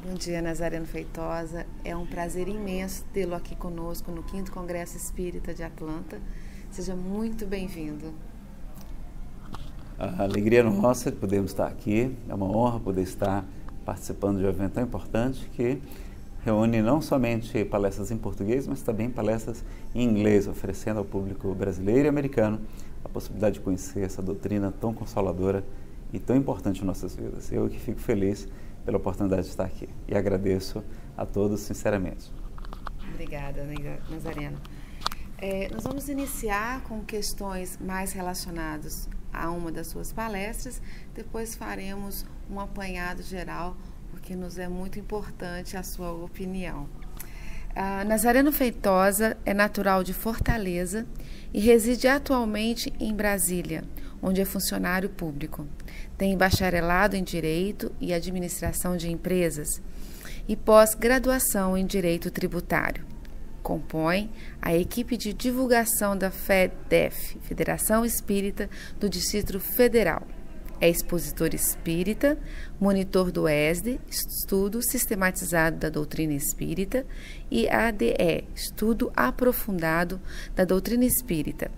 Bom dia, Nazareno Feitosa. É um prazer imenso tê-lo aqui conosco no 5º Congresso Espírita de Atlanta. Seja muito bem-vindo. A alegria nossa de podermos estar aqui. É uma honra poder estar participando de um evento tão importante que reúne não somente palestras em português, mas também palestras em inglês, oferecendo ao público brasileiro e americano a possibilidade de conhecer essa doutrina tão consoladora e tão importante em nossas vidas. Eu que fico feliz pela oportunidade de estar aqui e agradeço a todos sinceramente. Obrigada, Nazareno. Nós vamos iniciar com questões mais relacionadas a uma das suas palestras, depois faremos um apanhado geral, porque nos é muito importante a sua opinião. Nazareno Feitosa é natural de Fortaleza e reside atualmente em Brasília, onde é funcionário público. Tem bacharelado em Direito e Administração de Empresas e pós-graduação em Direito Tributário. Compõe a equipe de divulgação da FEDEF, Federação Espírita do Distrito Federal. É expositor espírita, monitor do ESD, Estudo Sistematizado da Doutrina Espírita, e ADE, Estudo Aprofundado da Doutrina Espírita,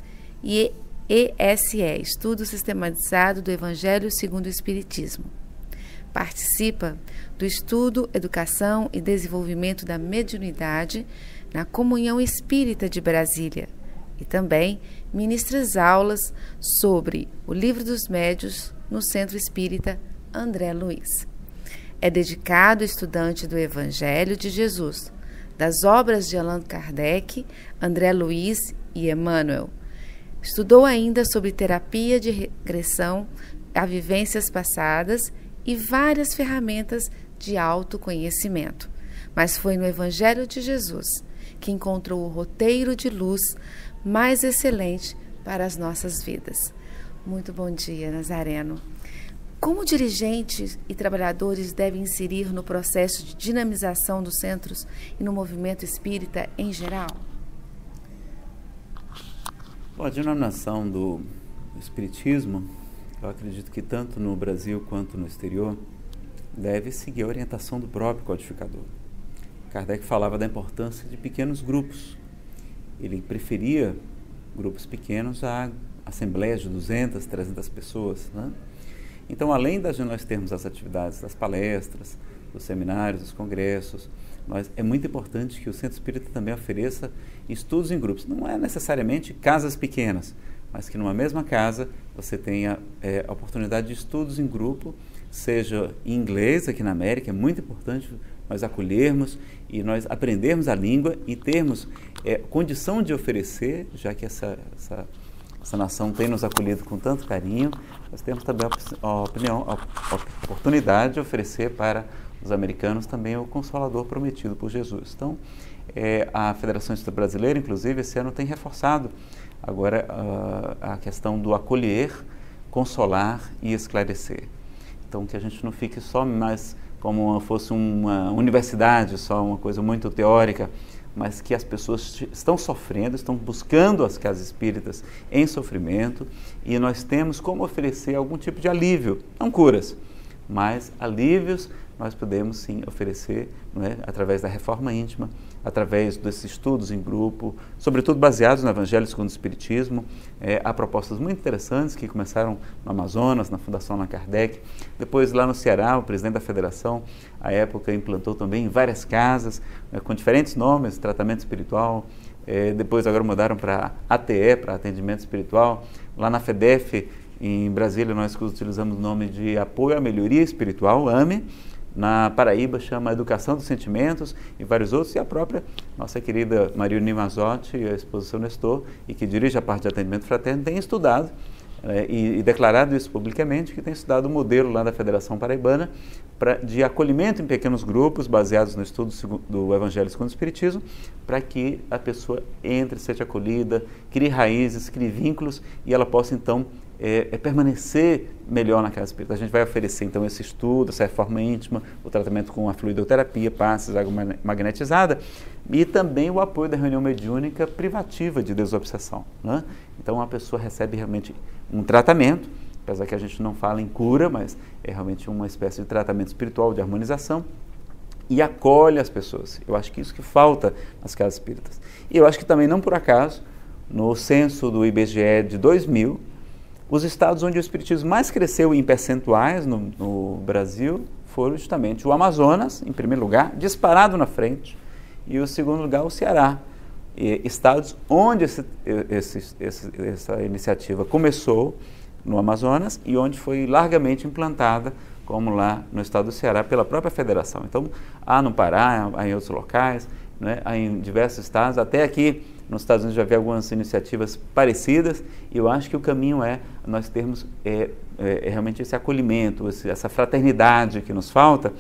e ESE, Estudo Sistematizado do Evangelho segundo o Espiritismo. Participa do estudo, educação e desenvolvimento da mediunidade na Comunhão Espírita de Brasília e também ministra as aulas sobre o Livro dos Médiuns no Centro Espírita André Luiz. É dedicado estudante do Evangelho de Jesus, das obras de Allan Kardec, André Luiz e Emmanuel. Estudou ainda sobre terapia de regressão a vivências passadas e várias ferramentas de autoconhecimento. Mas foi no Evangelho de Jesus que encontrou o roteiro de luz mais excelente para as nossas vidas. Muito bom dia, Nazareno. Como dirigentes e trabalhadores devem inserir no processo de dinamização dos centros e no movimento espírita em geral? Bom, a denominação do Espiritismo, eu acredito que tanto no Brasil quanto no exterior, deve seguir a orientação do próprio codificador. Kardec falava da importância de pequenos grupos. Ele preferia grupos pequenos a assembleias de 200, 300 pessoas, né? Então, além de nós termos as atividades das palestras, dos seminários, dos congressos, é muito importante que o Centro Espírita também ofereça estudos em grupos. Não é necessariamente casas pequenas, mas que numa mesma casa você tenha a oportunidade de estudos em grupo, seja em inglês aqui na América. É muito importante nós acolhermos e nós aprendermos a língua e termos condição de oferecer, já que essa nação tem nos acolhido com tanto carinho, nós temos também a oportunidade de oferecer para os americanos também o Consolador prometido por Jesus. Então, a Federação Espírita Brasileira, inclusive, esse ano tem reforçado agora a questão do acolher, consolar e esclarecer. Então, que a gente não fique só mais como fosse uma universidade, só uma coisa muito teórica, mas que as pessoas estão sofrendo, estão buscando as casas espíritas em sofrimento, e nós temos como oferecer algum tipo de alívio, não curas, mas alívios nós podemos sim oferecer, não é? Através da reforma íntima, através desses estudos em grupo, sobretudo baseados no Evangelho segundo o Espiritismo. Há propostas muito interessantes que começaram no Amazonas, na Fundação Allan Kardec, depois lá no Ceará, o presidente da federação, à época, implantou também em várias casas, com diferentes nomes, tratamento espiritual. Depois agora mudaram para ATE, para atendimento espiritual. Lá na FEDEF, em Brasília, nós utilizamos o nome de Apoio à Melhoria Espiritual, AME. Na Paraíba chama Educação dos Sentimentos e vários outros, e a própria nossa querida Marione Mazotti, a Exposição Nestor, e que dirige a parte de atendimento fraterno, tem estudado e declarado isso publicamente, que tem estudado o modelo lá da Federação Paraibana de acolhimento em pequenos grupos, baseados no estudo do Evangelho segundo o Espiritismo, para que a pessoa entre, seja acolhida, crie raízes, crie vínculos, e ela possa então permanecer melhor na casa espírita. A gente vai oferecer então esse estudo, essa reforma íntima, o tratamento com a fluidoterapia, passes, água magnetizada, e também o apoio da reunião mediúnica privativa de desobsessão, né? Então a pessoa recebe realmente um tratamento, apesar que a gente não fala em cura, mas é realmente uma espécie de tratamento espiritual, de harmonização, e acolhe as pessoas. Eu acho que isso que falta nas casas espíritas. E eu acho que também, não por acaso, no censo do IBGE de 2000, os estados onde o espiritismo mais cresceu em percentuais no Brasil foram justamente o Amazonas, em primeiro lugar, disparado na frente, e o segundo lugar, o Ceará. E estados onde essa iniciativa começou, no Amazonas, e onde foi largamente implantada, como lá no estado do Ceará, pela própria federação. Então, há no Pará, há em outros locais, né, há em diversos estados, até aqui nos Estados Unidos já vi algumas iniciativas parecidas, e eu acho que o caminho é nós termos realmente esse acolhimento, essa fraternidade que nos falta.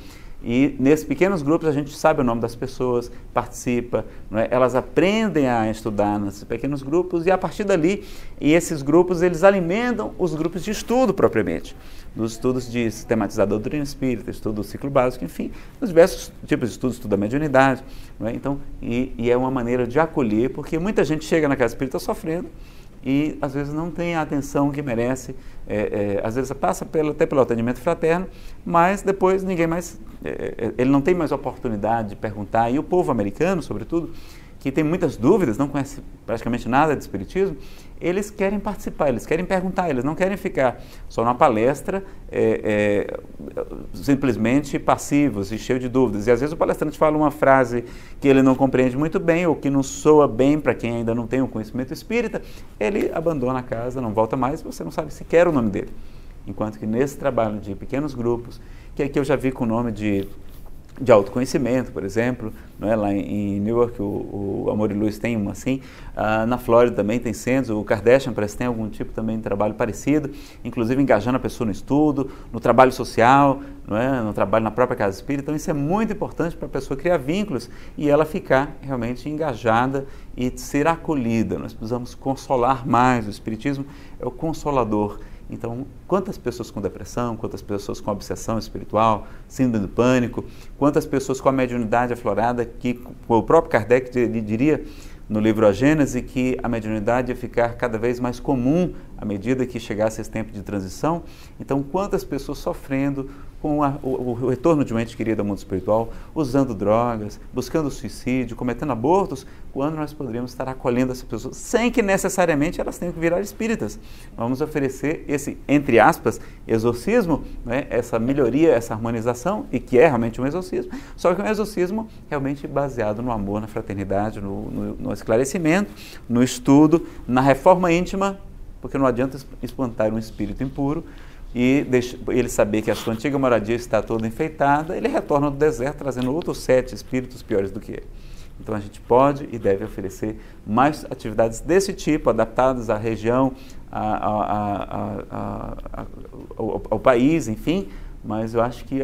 E nesses pequenos grupos a gente sabe o nome das pessoas, participa, não é? Elas aprendem a estudar nesses pequenos grupos, e a partir dali, esses grupos eles alimentam os grupos de estudo propriamente, dos estudos de sistematizar a doutrina espírita, estudo do ciclo básico, enfim, os diversos tipos de estudos, estudo da mediunidade, não é? Então, e é uma maneira de acolher, porque muita gente chega na casa espírita sofrendo, e às vezes não tem a atenção que merece, às vezes passa até pelo atendimento fraterno, mas depois ninguém mais, ele não tem mais oportunidade de perguntar. E o povo americano, sobretudo, que tem muitas dúvidas, não conhece praticamente nada de espiritismo, eles querem participar, eles querem perguntar, eles não querem ficar só numa palestra simplesmente passivos e cheios de dúvidas. E às vezes o palestrante fala uma frase que ele não compreende muito bem, ou que não soa bem para quem ainda não tem um conhecimento espírita, ele abandona a casa, não volta mais, você não sabe sequer o nome dele. Enquanto que nesse trabalho de pequenos grupos, que aqui eu já vi com o nome de autoconhecimento, por exemplo, não é? Lá em Newark o Amor e Luz tem uma assim, na Flórida também tem centros, o Kardashian parece que tem algum tipo também de trabalho parecido, inclusive engajando a pessoa no estudo, no trabalho social, não é? No trabalho na própria casa espírita. Então isso é muito importante para a pessoa criar vínculos e ela ficar realmente engajada e ser acolhida. Nós precisamos consolar mais, o espiritismo é o consolador. Então, quantas pessoas com depressão, quantas pessoas com obsessão espiritual, síndrome do pânico, quantas pessoas com a mediunidade aflorada, que o próprio Kardec diria no livro A Gênese que a mediunidade ia ficar cada vez mais comum à medida que chegasse esse tempo de transição. Então, quantas pessoas sofrendo com o retorno de um ente querido ao mundo espiritual, usando drogas, buscando suicídio, cometendo abortos, quando nós poderíamos estar acolhendo essas pessoas, sem que necessariamente elas tenham que virar espíritas. Vamos oferecer esse, entre aspas, exorcismo, né? Essa melhoria, essa harmonização, e que é realmente um exorcismo, só que é um exorcismo realmente baseado no amor, na fraternidade, no esclarecimento, no estudo, na reforma íntima, porque não adianta espantar um espírito impuro e ele saber que a sua antiga moradia está toda enfeitada, ele retorna do deserto trazendo outros 7 espíritos piores do que ele. Então a gente pode e deve oferecer mais atividades desse tipo, adaptadas à região, ao país, enfim, mas eu acho que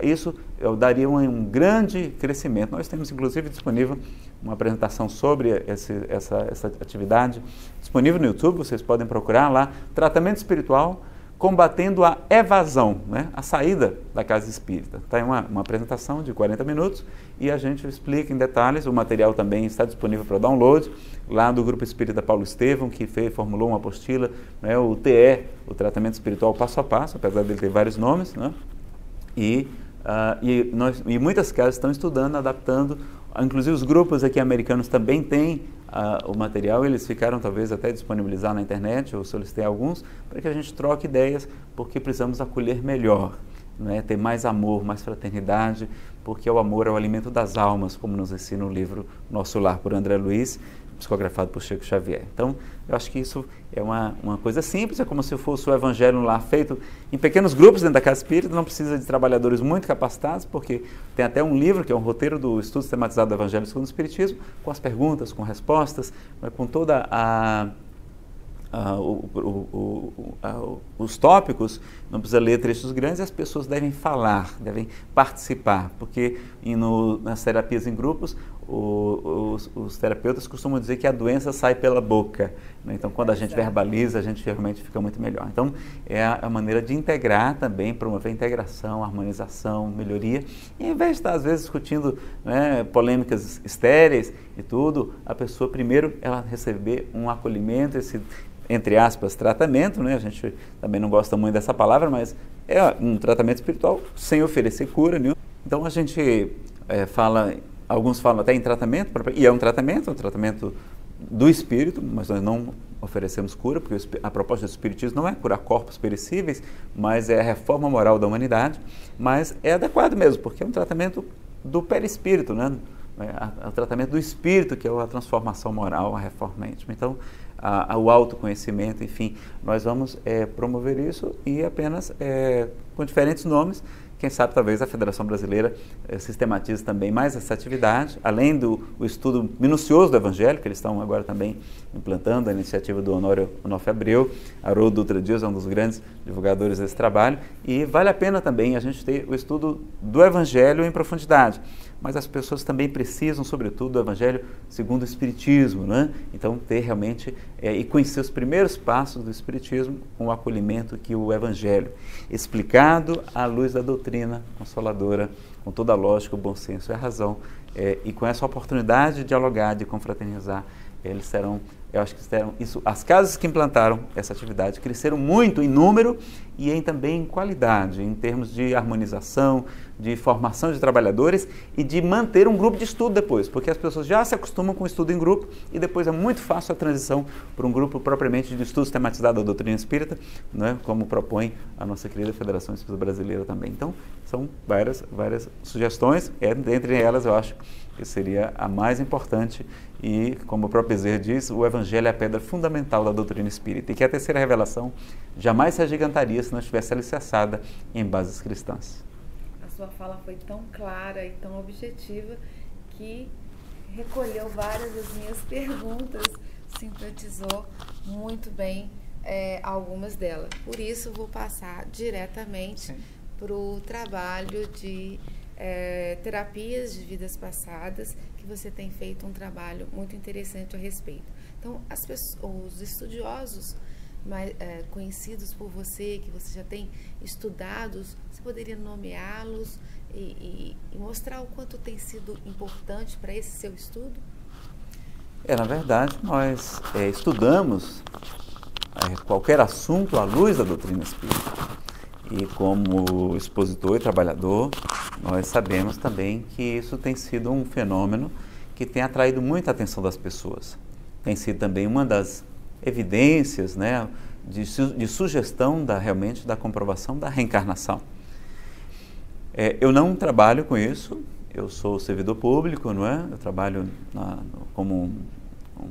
isso daria um grande crescimento. Nós temos inclusive disponível uma apresentação sobre essa atividade, disponível no YouTube, vocês podem procurar lá, Tratamento Espiritual Combatendo a Evasão, né? A saída da casa espírita. Está uma apresentação de 40 minutos e a gente explica em detalhes. O material também está disponível para download lá do Grupo Espírita Paulo Estevão, que formulou uma apostila, né? O TE, o Tratamento Espiritual Passo a Passo, apesar dele ter vários nomes, né? E muitas casas estão estudando, adaptando, inclusive os grupos aqui americanos também têm o material, eles ficaram talvez até disponibilizar na internet, eu solicitei alguns, para que a gente troque ideias, porque precisamos acolher melhor, né? Ter mais amor, mais fraternidade, porque o amor é o alimento das almas, como nos ensina o livro Nosso Lar, por André Luiz, psicografado por Chico Xavier. Então, eu acho que isso é uma coisa simples, é como se fosse o evangelho lá feito em pequenos grupos dentro da casa espírita, não precisa de trabalhadores muito capacitados, porque tem até um livro que é um roteiro do estudo sistematizado do Evangelho segundo o Espiritismo, com as perguntas, com respostas, com toda os tópicos, não precisa ler trechos grandes, e as pessoas devem falar, devem participar, porque nas terapias em grupos, os terapeutas costumam dizer que a doença sai pela boca, né? Então quando a gente verbaliza, a gente realmente fica muito melhor. Então é a maneira de integrar também, promover integração, harmonização, melhoria, e ao invés de estar às vezes discutindo, né, polêmicas estéreis e tudo, a pessoa primeiro ela receber um acolhimento, esse, entre aspas, tratamento, né? A gente também não gosta muito dessa palavra, mas é um tratamento espiritual sem oferecer cura nenhuma, Então a gente fala, alguns falam até em tratamento, e é um tratamento do espírito, mas nós não oferecemos cura, porque a proposta do espiritismo não é curar corpos perecíveis, mas é a reforma moral da humanidade, mas é adequado mesmo, porque é um tratamento do perispírito, né? É o tratamento do espírito, que é a transformação moral, a reforma íntima. Então, o autoconhecimento, enfim, nós vamos promover isso e apenas com diferentes nomes. Quem sabe talvez a Federação Brasileira sistematize também mais essa atividade, além do estudo minucioso do Evangelho, que eles estão agora também implantando, a iniciativa do Honório Onofre Abreu. Haroldo Dutra Dias é um dos grandes divulgadores desse trabalho, e vale a pena também a gente ter o estudo do Evangelho em profundidade. Mas as pessoas também precisam, sobretudo, do Evangelho segundo o Espiritismo, né? Então, ter realmente e conhecer os primeiros passos do Espiritismo com o acolhimento que o Evangelho, explicado à luz da doutrina consoladora, com toda a lógica, o bom senso e a razão, e com essa oportunidade de dialogar, de confraternizar, eles serão, eu acho que serão isso. As casas que implantaram essa atividade cresceram muito em número e também em qualidade, em termos de harmonização, de formação de trabalhadores e de manter um grupo de estudo depois, porque as pessoas já se acostumam com o estudo em grupo e depois é muito fácil a transição para um grupo propriamente de estudo sistematizado da doutrina espírita, né, como propõe a nossa querida Federação Espírita Brasileira também. Então, são várias sugestões, dentre elas eu acho que seria a mais importante e, como o próprio Bezerra diz, o Evangelho é a pedra fundamental da doutrina espírita e que a terceira revelação jamais se agigantaria se não estivesse alicerçada em bases cristãs. A sua fala foi tão clara e tão objetiva que recolheu várias das minhas perguntas, sintetizou muito bem algumas delas. Por isso, vou passar diretamente para o trabalho de terapias de vidas passadas, que você tem feito um trabalho muito interessante a respeito. Então, os estudiosos mais conhecidos por você, que você já tem estudado, você poderia nomeá-los e mostrar o quanto tem sido importante para esse seu estudo? Na verdade, nós estudamos qualquer assunto à luz da doutrina espírita. E como expositor e trabalhador, nós sabemos também que isso tem sido um fenômeno que tem atraído muita atenção das pessoas. Tem sido também uma das evidências, né, de sugestão realmente da comprovação da reencarnação. Eu não trabalho com isso, eu sou servidor público, não é? Eu trabalho como um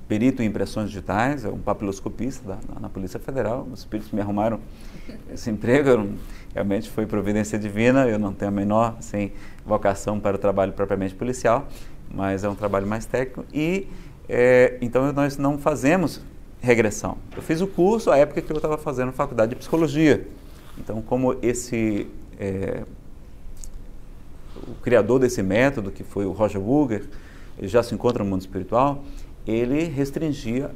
perito em impressões digitais, um papiloscopista na Polícia Federal. Os espíritos me arrumaram esse emprego, realmente foi providência divina, eu não tenho a menor vocação para o trabalho propriamente policial, mas é um trabalho mais técnico e então nós não fazemos regressão. Eu fiz o curso à época que eu estava fazendo faculdade de psicologia, então como o criador desse método, que foi o Roger Wilger, ele já se encontra no mundo espiritual, ele restringia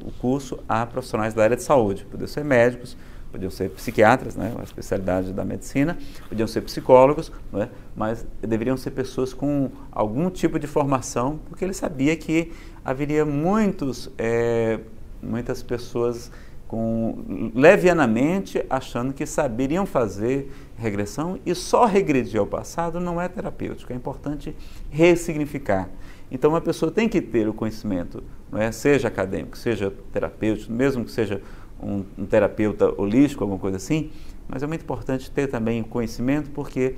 o curso a profissionais da área de saúde, podiam ser médicos, podiam ser psiquiatras, né, a especialidade da medicina, podiam ser psicólogos, né, mas deveriam ser pessoas com algum tipo de formação, porque ele sabia que haveria muitas pessoas levianamente achando que saberiam fazer regressão, e só regredir ao passado não é terapêutico, é importante ressignificar. Então, uma pessoa tem que ter o conhecimento, não é? Seja acadêmico, seja terapêutico, mesmo que seja um terapeuta holístico, alguma coisa assim, mas é muito importante ter também o conhecimento, porque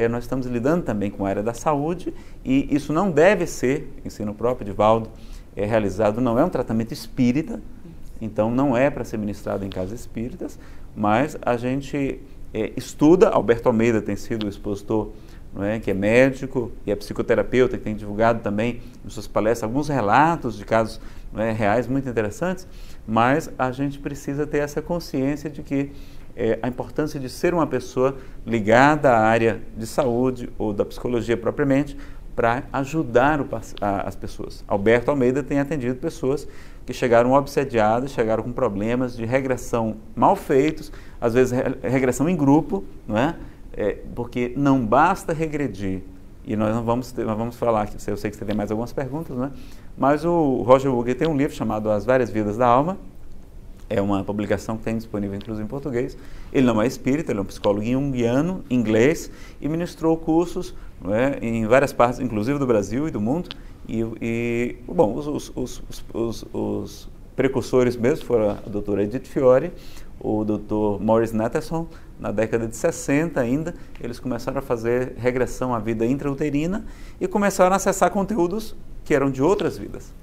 nós estamos lidando também com a área da saúde e isso não deve ser, ensino próprio de Valdo, realizado, não é um tratamento espírita, então não é para ser ministrado em casas espíritas, mas a gente estuda. Alberto Almeida tem sido o expositor, não é, que é médico e é psicoterapeuta, que tem divulgado também em suas palestras alguns relatos de casos, não é, reais muito interessantes, mas a gente precisa ter essa consciência de que a importância de ser uma pessoa ligada à área de saúde ou da psicologia propriamente para ajudar as pessoas. Alberto Almeida tem atendido pessoas que chegaram obsediadas, chegaram com problemas de regressão mal feitos, às vezes regressão em grupo, não é? Porque não basta regredir, e nós vamos falar, eu sei que você tem mais algumas perguntas, né? Mas o Roger Wilger tem um livro chamado As Várias Vidas da Alma, É uma publicação que tem disponível, inclusive, em português. Ele não é espírita, ele é um psicólogo junguiano, inglês, e ministrou cursos, não é, em várias partes, inclusive do Brasil e do mundo. Bom, os precursores mesmo foram a doutora Edith Fiore, o doutor Maurice Natterson, na década de 60 ainda, eles começaram a fazer regressão à vida intrauterina e começaram a acessar conteúdos que eram de outras vidas.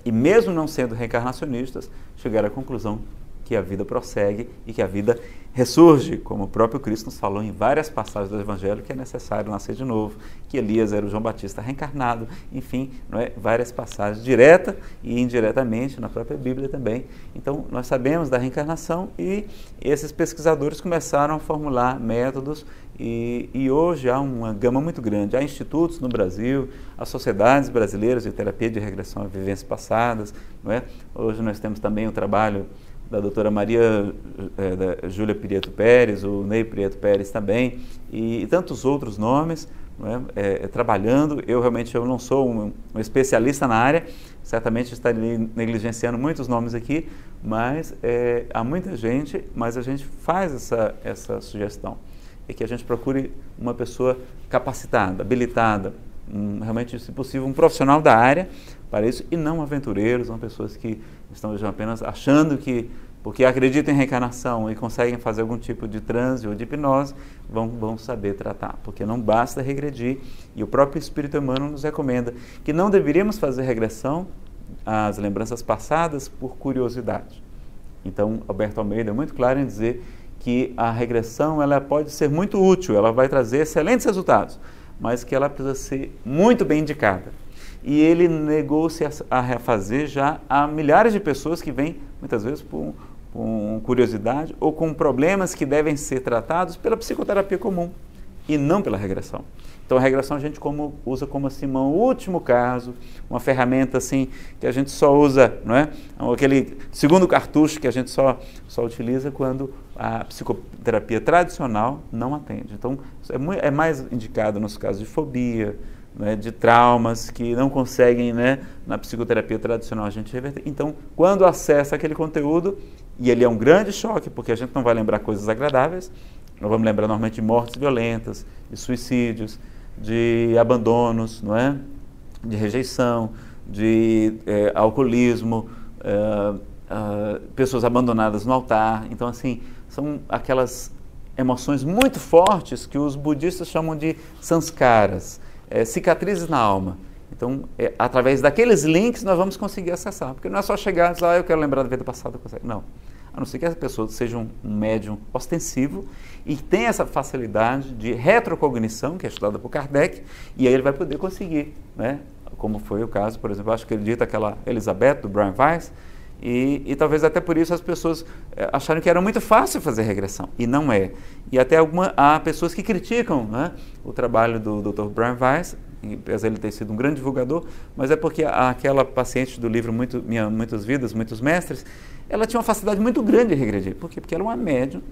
E mesmo não sendo reencarnacionistas, chegaram à conclusão que a vida prossegue e que a vida ressurge, como o próprio Cristo nos falou em várias passagens do Evangelho, que é necessário nascer de novo, que Elias era o João Batista reencarnado, enfim, não é? Várias passagens, direta e indiretamente, na própria Bíblia também. Então, nós sabemos da reencarnação e esses pesquisadores começaram a formular métodos e hoje há uma gama muito grande. Há institutos no Brasil, há sociedades brasileiras de terapia de regressão a vivências passadas, não é? Hoje nós temos também o trabalho da doutora Maria da Júlia Prieto Pérez, o Ney Prieto Pérez também, e tantos outros nomes, não é? Trabalhando. Eu realmente não sou um especialista na área, certamente estaria negligenciando muitos nomes aqui, mas há muita gente, mas a gente faz essa sugestão, é que a gente procure uma pessoa capacitada, habilitada, realmente, se possível, um profissional da área para isso, e não aventureiros, não pessoas que estão apenas achando que, porque acreditam em reencarnação e conseguem fazer algum tipo de transe ou de hipnose, vão saber tratar, porque não basta regredir, e o próprio Espírito Emmanuel nos recomenda que não deveríamos fazer regressão às lembranças passadas por curiosidade. Então, Alberto Almeida é muito claro em dizer que a regressão ela pode ser muito útil, ela vai trazer excelentes resultados, mas que ela precisa ser muito bem indicada. E ele negou-se a refazer já a milhares de pessoas que vêm, muitas vezes, com curiosidade ou com problemas que devem ser tratados pela psicoterapia comum e não pela regressão. Então, a regressão a gente usa como assim, um último caso, uma ferramenta assim, que a gente só usa, não é? Aquele segundo cartucho que a gente só utiliza quando a psicoterapia tradicional não atende. Então, é mais indicado nos casos de fobia, né, de traumas que não conseguem, né, na psicoterapia tradicional a gente reverter. Então, quando acessa aquele conteúdo, e ele é um grande choque, porque a gente não vai lembrar coisas agradáveis, nós vamos lembrar normalmente de mortes violentas, de suicídios, de abandonos, não é? De rejeição, de alcoolismo, pessoas abandonadas no altar. Então, assim, são aquelas emoções muito fortes que os budistas chamam de sanskaras, cicatrizes na alma. Então, através daqueles links nós vamos conseguir acessar, porque não é só chegar e dizer, eu quero lembrar da vida passada. Não, a não ser que essa pessoa seja um médium ostensivo e tenha essa facilidade de retrocognição, que é estudada por Kardec, e aí ele vai poder conseguir, né? Como foi o caso, por exemplo, acho que ele dita aquela Elizabeth, do Brian Weiss, e talvez até por isso as pessoas acharam que era muito fácil fazer regressão, e não é. E até há pessoas que criticam, né, o trabalho do Dr. Brian Weiss, apesar de ele ter sido um grande divulgador, mas é porque aquela paciente do livro Muitas Vidas, Muitos Mestres, ela tinha uma facilidade muito grande de regredir. Por quê? Porque ela é uma médium,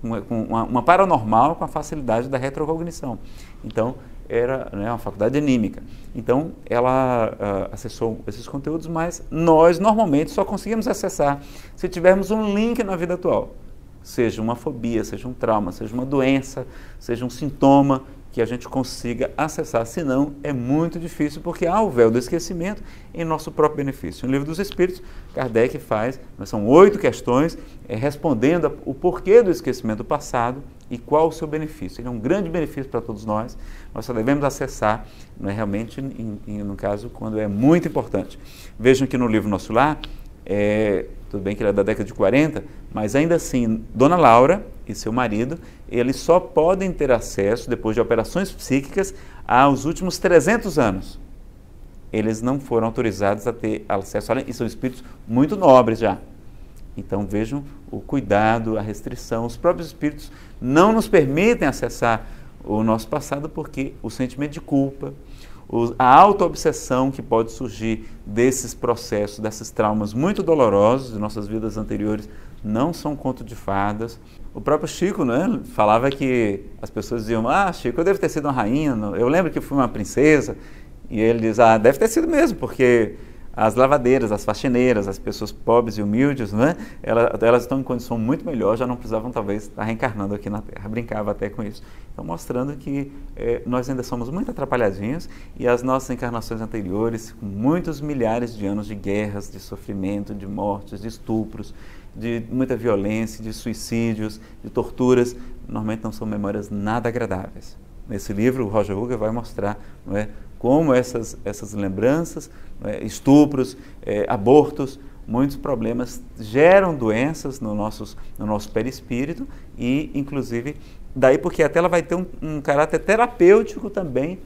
uma paranormal com a facilidade da retrocognição. Então, era, né, uma faculdade anímica. Então, ela acessou esses conteúdos, mas nós, normalmente, só conseguimos acessar se tivermos um link na vida atual. Seja uma fobia, seja um trauma, seja uma doença, seja um sintoma que a gente consiga acessar. Senão, é muito difícil, porque há o véu do esquecimento em nosso próprio benefício. No Livro dos Espíritos, Kardec faz, são 8 questões, respondendo o porquê do esquecimento do passado e qual o seu benefício. Ele é um grande benefício para todos nós só devemos acessar, né, realmente, no caso, quando é muito importante. Vejam que no livro Nosso Lar, tudo bem que ele é da década de 40, mas ainda assim, Dona Laura e seu marido, eles só podem ter acesso, depois de operações psíquicas, aos últimos 300 anos. Eles não foram autorizados a ter acesso, e são espíritos muito nobres já. Então vejam o cuidado, a restrição. Os próprios espíritos não nos permitem acessar o nosso passado porque o sentimento de culpa, a auto-obsessão que pode surgir desses processos, desses traumas muito dolorosos de nossas vidas anteriores, não são conto de fadas. O próprio Chico, né, falava que as pessoas diziam, Chico, eu devo ter sido uma rainha, eu lembro que fui uma princesa, e ele diz, deve ter sido mesmo, porque as lavadeiras, as faxineiras, as pessoas pobres e humildes, né? Elas estão em condição muito melhor, já não precisavam talvez estar reencarnando aqui na Terra. Brincava até com isso. Então, mostrando que nós ainda somos muito atrapalhadinhos e as nossas encarnações anteriores, com muitos milhares de anos de guerras, de sofrimento, de mortes, de estupros, de muita violência, de suicídios, de torturas, normalmente não são memórias nada agradáveis. Nesse livro, o Roger Ruger vai mostrar, não é, como essas lembranças, não é, estupros, abortos, muitos problemas geram doenças no nosso perispírito e, inclusive, daí porque até ela vai ter um caráter terapêutico também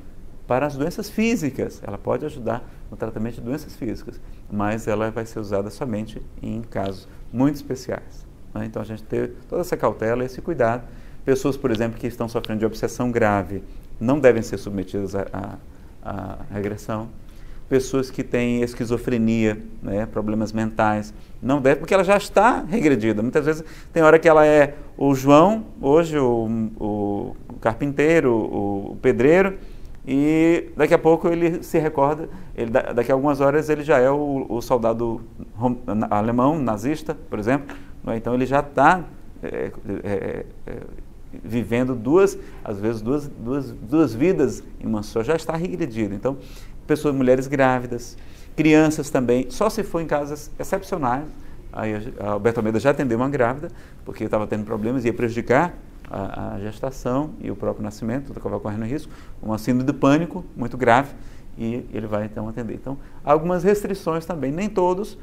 para as doenças físicas. Ela pode ajudar no tratamento de doenças físicas, mas ela vai ser usada somente em casos muito especiais, né? Então, a gente ter toda essa cautela, esse cuidado. Pessoas, por exemplo, que estão sofrendo de obsessão grave não devem ser submetidas à regressão. Pessoas que têm esquizofrenia, né, problemas mentais, não devem, porque ela já está regredida. Muitas vezes tem hora que ela é o João, hoje o carpinteiro, o pedreiro, e daqui a pouco ele se recorda, daqui a algumas horas ele já é o soldado alemão, nazista, por exemplo. Então ele já está vivendo às vezes duas vidas em uma só, já está regredido. Então, mulheres grávidas, crianças também, só se for em casos excepcionais. Aí a Alberto Almeida já atendeu uma grávida, porque estava tendo problemas, ia prejudicar a gestação e o próprio nascimento, estava correndo risco, uma síndrome do pânico muito grave, e ele vai então atender. Então, algumas restrições também, nem todos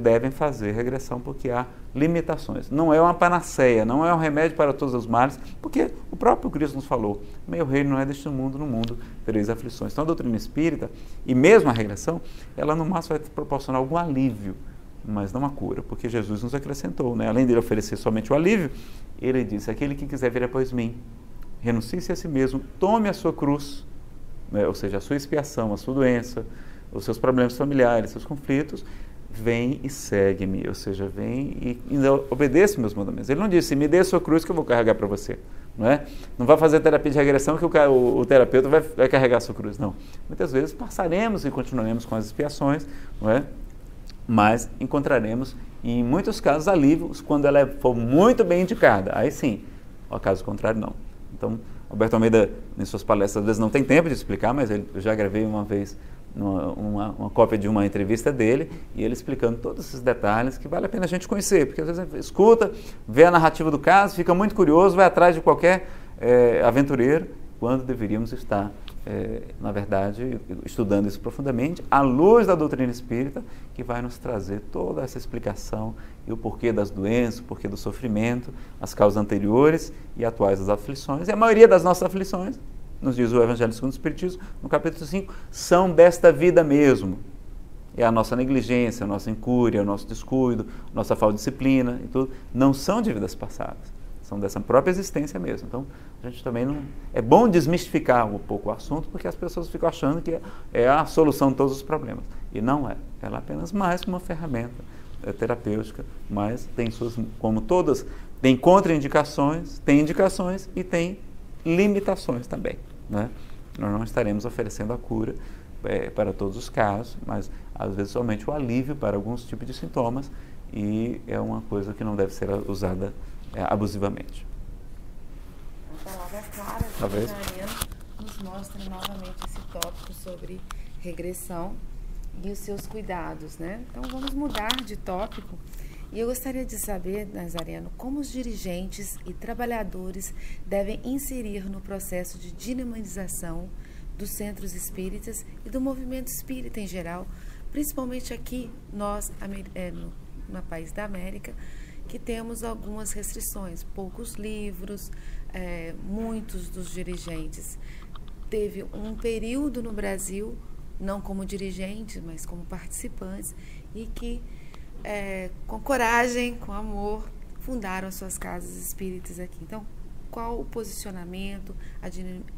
devem fazer regressão, porque há limitações. Não é uma panaceia, não é um remédio para todos os males, porque o próprio Cristo nos falou, meu reino não é deste mundo, no mundo tereis aflições. Então, a doutrina espírita, e mesmo a regressão, ela no máximo vai proporcionar algum alívio, mas não a cura, porque Jesus nos acrescentou, né? Além dele oferecer somente o alívio, ele disse, aquele que quiser vir após mim, renuncie-se a si mesmo, tome a sua cruz, né? Ou seja, a sua expiação, a sua doença, os seus problemas familiares, seus conflitos, vem e segue-me, ou seja, vem e obedeça meus mandamentos. Ele não disse, me dê a sua cruz que eu vou carregar para você, não é? Não vai fazer terapia de regressão que o terapeuta vai carregar a sua cruz, não. Muitas vezes passaremos e continuaremos com as expiações, não é? Mas encontraremos, em muitos casos, alívios quando ela for muito bem indicada. Aí sim, ao caso contrário, não. Então, Alberto Almeida, em suas palestras, às vezes não tem tempo de explicar, mas eu já gravei uma vez uma cópia de uma entrevista dele, e ele explicando todos esses detalhes que vale a pena a gente conhecer, porque às vezes a gente escuta, vê a narrativa do caso, fica muito curioso, vai atrás de qualquer aventureiro, quando deveríamos estar, na verdade, estudando isso profundamente, à luz da doutrina espírita, que vai nos trazer toda essa explicação e o porquê das doenças, o porquê do sofrimento, as causas anteriores e atuais das aflições, e a maioria das nossas aflições, nos diz o Evangelho segundo o Espiritismo, no capítulo 5, são desta vida mesmo. É a nossa negligência, a nossa incúria, o nosso descuido, a nossa falta de disciplina e tudo, não são de vidas passadas, são dessa própria existência mesmo. Então, a gente também não... É bom desmistificar um pouco o assunto, porque as pessoas ficam achando que é a solução de todos os problemas. E não é. Ela é apenas mais uma ferramenta terapêutica, mas tem suas, como todas, tem contraindicações, tem indicações e tem limitações também, né? Nós não estaremos oferecendo a cura para todos os casos, mas às vezes somente o alívio para alguns tipos de sintomas, e é uma coisa que não deve ser usada abusivamente. A palavra clara de Mariana nos mostra novamente esse tópico sobre regressão e os seus cuidados, né? Então vamos mudar de tópico. E eu gostaria de saber, Nazareno, como os dirigentes e trabalhadores devem inserir no processo de dinamização dos centros espíritas e do movimento espírita em geral, principalmente aqui, nós, no país da América, que temos algumas restrições, poucos livros, muitos dos dirigentes. Teve um período no Brasil, não como dirigentes, mas como participantes, e que com coragem, com amor, fundaram as suas casas espíritas aqui. Então, qual o posicionamento, a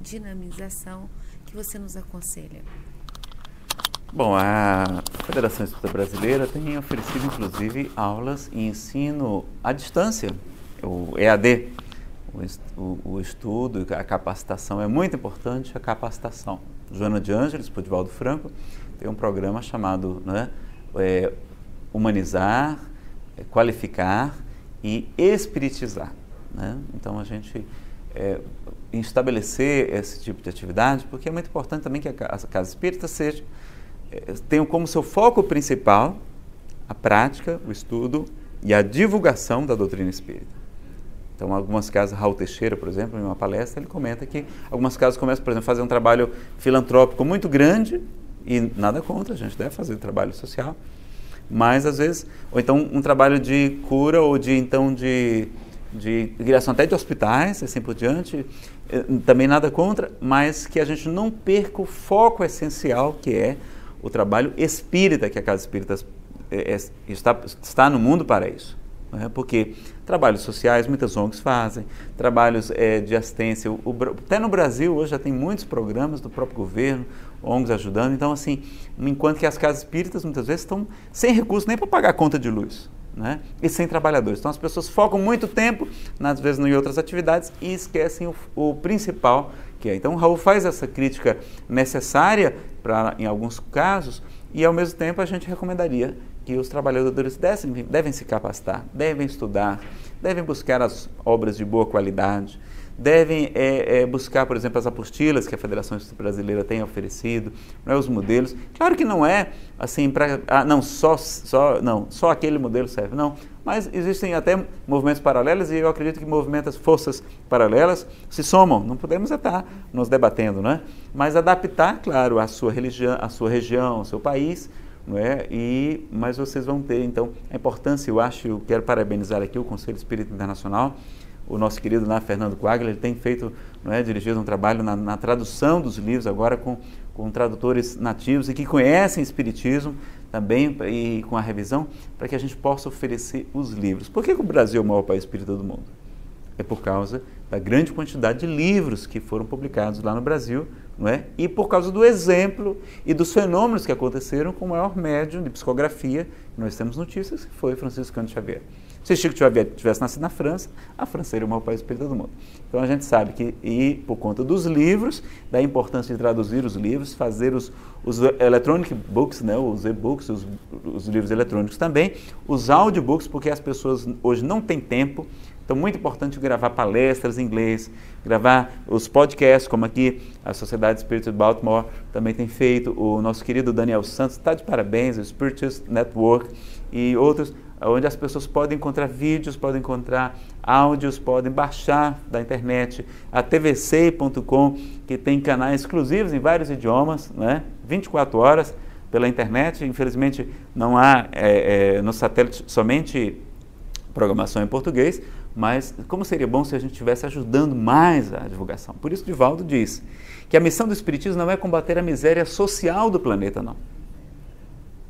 dinamização que você nos aconselha? Bom, a Federação Espírita Brasileira tem oferecido, inclusive, aulas e ensino à distância, o EAD. O estudo, a capacitação, é muito importante a capacitação. Joana de Ângeles, por Divaldo Franco, tem um programa chamado, né, humanizar, qualificar e espiritizar, né? Então a gente estabelecer esse tipo de atividade, porque é muito importante também que a casa espírita tenha como seu foco principal a prática, o estudo e a divulgação da doutrina espírita. Então, algumas casas, Raul Teixeira, por exemplo, em uma palestra, ele comenta que algumas casas começam, por exemplo, a fazer um trabalho filantrópico muito grande, e nada contra, a gente deve fazer trabalho social, mas às vezes, ou então um trabalho de cura ou de criação até de hospitais, assim por diante, também nada contra, mas que a gente não perca o foco essencial, que é o trabalho espírita, que a Casa Espírita está no mundo para isso. Né? Porque trabalhos sociais, muitas ONGs fazem, trabalhos de assistência, até no Brasil hoje já tem muitos programas do próprio governo, ONGs ajudando, então assim, enquanto que as casas espíritas muitas vezes estão sem recursos nem para pagar a conta de luz, né? E sem trabalhadores. Então as pessoas focam muito tempo, às vezes em outras atividades, e esquecem o principal, que é. Então o Raul faz essa crítica necessária em alguns casos, e ao mesmo tempo a gente recomendaria que os trabalhadores devem se capacitar, devem estudar, devem buscar as obras de boa qualidade, devem buscar, por exemplo, as apostilas que a Federação Espírita Brasileira tem oferecido, não é, os modelos. Claro que não é assim, só aquele modelo serve, não. Mas existem até movimentos paralelos e eu acredito que movimentos, forças paralelas se somam. Não podemos estar nos debatendo, né? Mas adaptar, claro, a sua religião, a sua região, ao seu país, não é? Mas vocês vão ter, então, a importância, eu quero parabenizar aqui o Conselho Espírita Internacional, o nosso querido Fernando Coaglia, ele tem feito, dirigido um trabalho na tradução dos livros agora com tradutores nativos e que conhecem Espiritismo também, e com a revisão, para que a gente possa oferecer os livros. Por que o Brasil é o maior país espírita do mundo? É por causa da grande quantidade de livros que foram publicados lá no Brasil, não é? E por causa do exemplo e dos fenômenos que aconteceram com o maior médium de psicografia que nós temos notícias, que foi Francisco Cândido Xavier. Se Chico Xavier tivesse nascido na França, a França seria o maior país espírita do mundo. Então a gente sabe que, e por conta dos livros, da importância de traduzir os livros, fazer os electronic books, né, os e-books, os livros eletrônicos também, os audiobooks, porque as pessoas hoje não têm tempo. Então, muito importante gravar palestras em inglês, gravar os podcasts, como aqui a Sociedade Espírita de Baltimore também tem feito, o nosso querido Daniel Santos está de parabéns, o Spiritist Network e outros, onde as pessoas podem encontrar vídeos, podem encontrar áudios, podem baixar da internet, a tvc.com, que tem canais exclusivos em vários idiomas, né? 24 horas pela internet. Infelizmente, não há no satélite somente programação em português, mas como seria bom se a gente estivesse ajudando mais a divulgação. Por isso, Divaldo diz que a missão do Espiritismo não é combater a miséria social do planeta, não.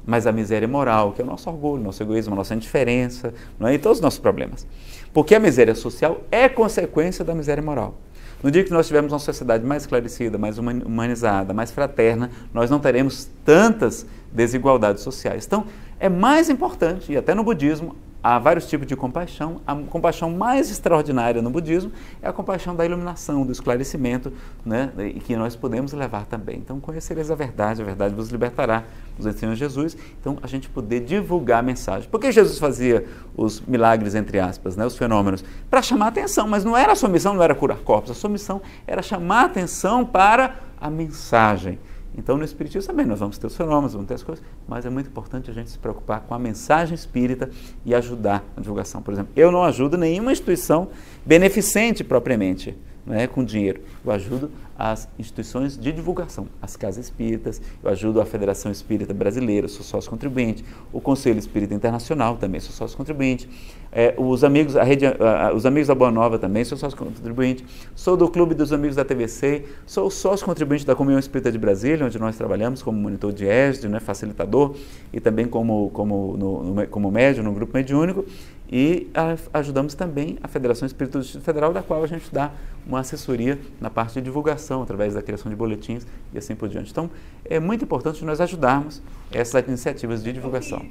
Mas a miséria moral, que é o nosso orgulho, nosso egoísmo, a nossa indiferença, não é? E todos os nossos problemas. Porque a miséria social é consequência da miséria moral. No dia que nós tivermos uma sociedade mais esclarecida, mais humanizada, mais fraterna, nós não teremos tantas desigualdades sociais. Então, é mais importante, e até no budismo, há vários tipos de compaixão. A compaixão mais extraordinária no budismo é a compaixão da iluminação, do esclarecimento, né, e que nós podemos levar também. Então, conhecereis a verdade vos libertará, nos ensina Jesus. Então, a gente poder divulgar a mensagem. Por que Jesus fazia os milagres, entre aspas, né, os fenômenos? Para chamar a atenção, mas não era a sua missão, não era curar corpos, a sua missão era chamar a atenção para a mensagem. Então, no Espiritismo também nós vamos ter os fenômenos, vamos ter as coisas, mas é muito importante a gente se preocupar com a mensagem espírita e ajudar a divulgação. Por exemplo, eu não ajudo nenhuma instituição beneficente propriamente, né, com dinheiro. Eu ajudo as instituições de divulgação, as casas espíritas, eu ajudo a Federação Espírita Brasileira, sou sócio contribuinte, o Conselho Espírita Internacional também sou sócio contribuinte, os amigos da Boa Nova também sou sócio contribuinte, sou do Clube dos Amigos da TVC, sou sócio contribuinte da Comunhão Espírita de Brasília, onde nós trabalhamos como monitor de ESD, né, facilitador, e também como médium no grupo mediúnico, e ajudamos também a Federação Espírita do Distrito Federal, da qual a gente dá uma assessoria na parte de divulgação, através da criação de boletins e assim por diante. Então, é muito importante nós ajudarmos essas iniciativas de divulgação.